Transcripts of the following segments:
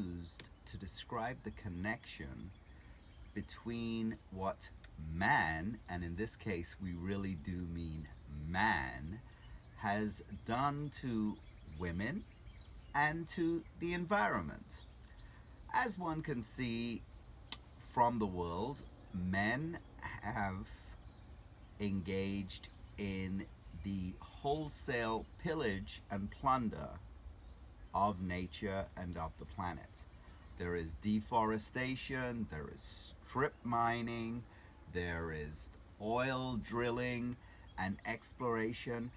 used to describe the connection between what man, and in this case we really do mean man, has done to women and to the environment. As one can see from the world, men have engaged in the wholesale pillage and plunder of nature and of the planet. There is deforestation, there is strip mining, there is oil drilling and exploration.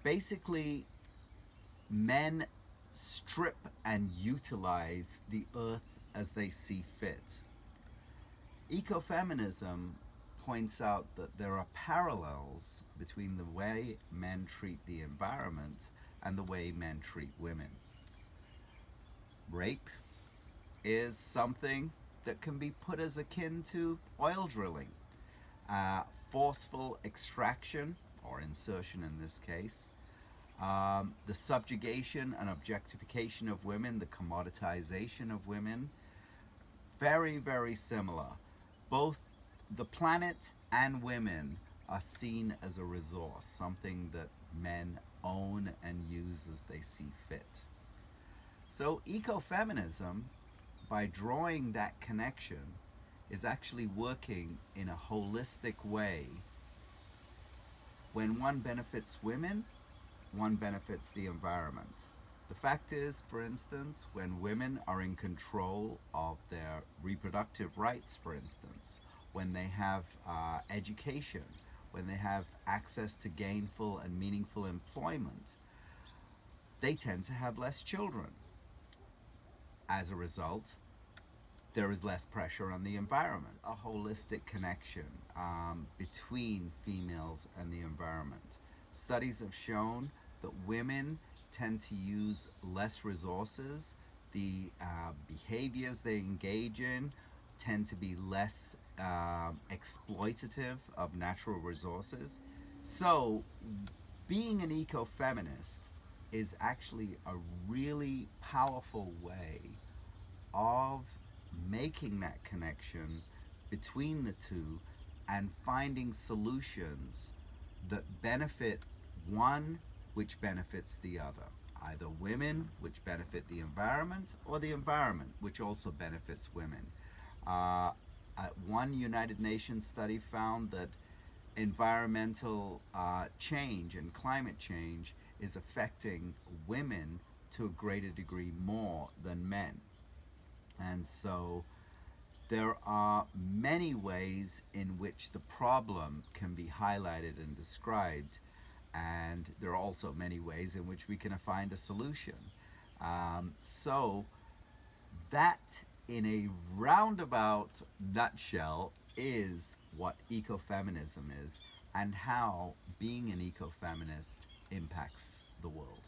Basically, men strip and utilize the earth as they see fit. Ecofeminism points out that there are parallels between the way men treat the environment and the way men treat women. Rape is something that can be put as akin to oil drilling. Forceful extraction, or insertion in this case, the subjugation and objectification of women, the commoditization of women, very, very similar. Both the planet and women are seen as a resource, something that men own and use as they see fit. So ecofeminism, by drawing that connection, is actually working in a holistic way. When one benefits women, one benefits the environment. The fact is, for instance, when women are in control of their reproductive rights, for instance, when they have education, when they have access to gainful and meaningful employment, they tend to have less children. As a result, there is less pressure on the environment. A holistic connection between females and the environment. Studies have shown that women tend to use less resources. The behaviors they engage in tend to be less exploitative of natural resources. So being an ecofeminist is actually a really powerful way of making that connection between the two and finding solutions that benefit one, which benefits the other. Either women, which benefit the environment, or the environment, which also benefits women. One United Nations study found that environmental change and climate change is affecting women to a greater degree more than men. And so there are many ways in which the problem can be highlighted and described, and there are also many ways in which we can find a solution. So that, in a roundabout nutshell, is what ecofeminism is and how being an ecofeminist impacts the world.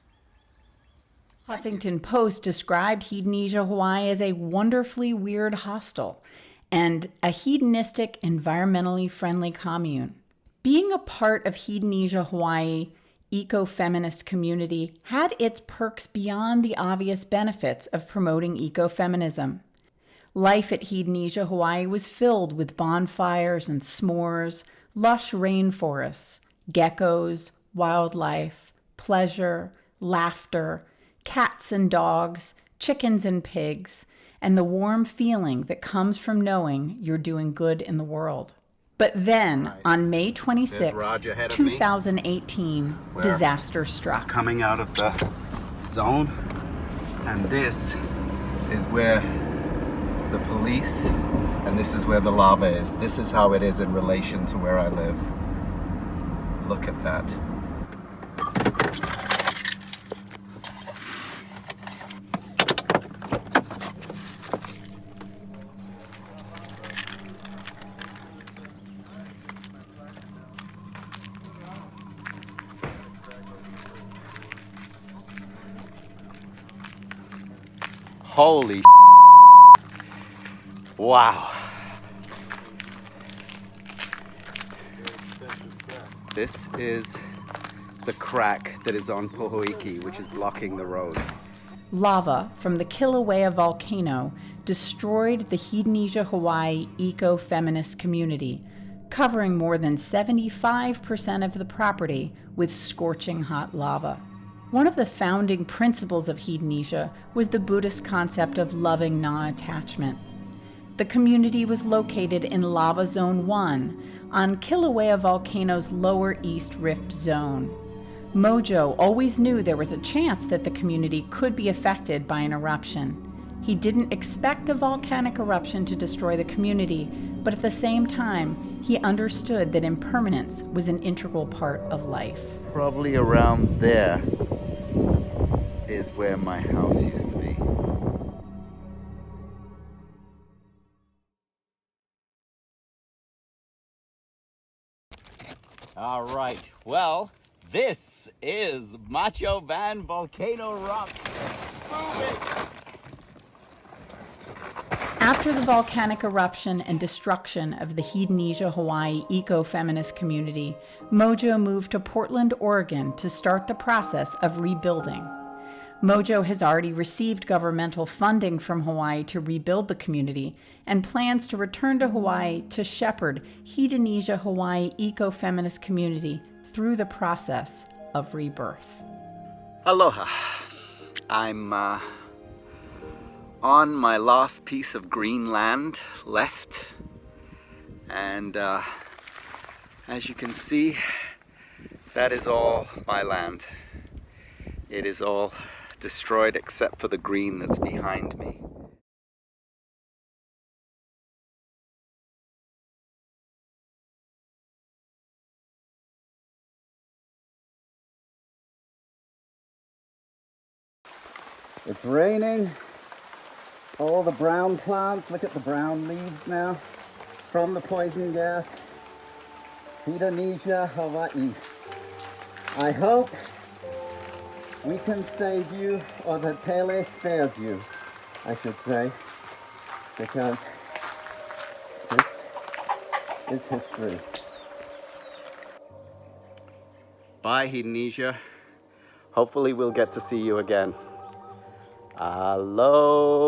Huffington Post described Hedonism, Hawaii as a wonderfully weird hostel and a hedonistic, environmentally friendly commune. Being a part of Hedonism, Hawaii eco-feminist community had its perks beyond the obvious benefits of promoting ecofeminism. Life at Hedonism, Hawaii was filled with bonfires and s'mores, lush rainforests, geckos, wildlife, pleasure, laughter, cats and dogs, chickens and pigs, and the warm feeling that comes from knowing you're doing good in the world. But then, on May 26, 2018, disaster struck. Coming out of the zone, and this is where the police, and this is where the lava is. This is how it is in relation to where I live. Look at that. Holy wow. This is the crack that is on Pohoiki, which is blocking the road. Lava from the Kilauea volcano destroyed the Hedonism, Hawaii eco-feminist community, covering more than 75% of the property with scorching hot lava. One of the founding principles of Hedonism was the Buddhist concept of loving non-attachment. The community was located in Lava Zone 1 on Kilauea Volcano's lower East Rift Zone. Mojo always knew there was a chance that the community could be affected by an eruption. He didn't expect a volcanic eruption to destroy the community, but at the same time, he understood that impermanence was an integral part of life. Probably around there is where my house used to be. All right, well, this is Macho Man Volcano Rock. Move it! After the volcanic eruption and destruction of the Hedonism, Hawaii eco-feminist community, Mojo moved to Portland, Oregon to start the process of rebuilding. Mojo has already received governmental funding from Hawaii to rebuild the community and plans to return to Hawaii to shepherd Hedonism, Hawaii eco-feminist community through the process of rebirth. Aloha. I'm on my last piece of green land left, and as you can see, that is all my land. It is all destroyed except for the green that's behind me. It's raining. All the brown plants, look at the brown leaves now from the poison gas. Hedonism, Hawaii. I hope we can save you, or that Pele spares you, I should say, because this is history. Bye, Hedonism. Hopefully we'll get to see you again. Aloha.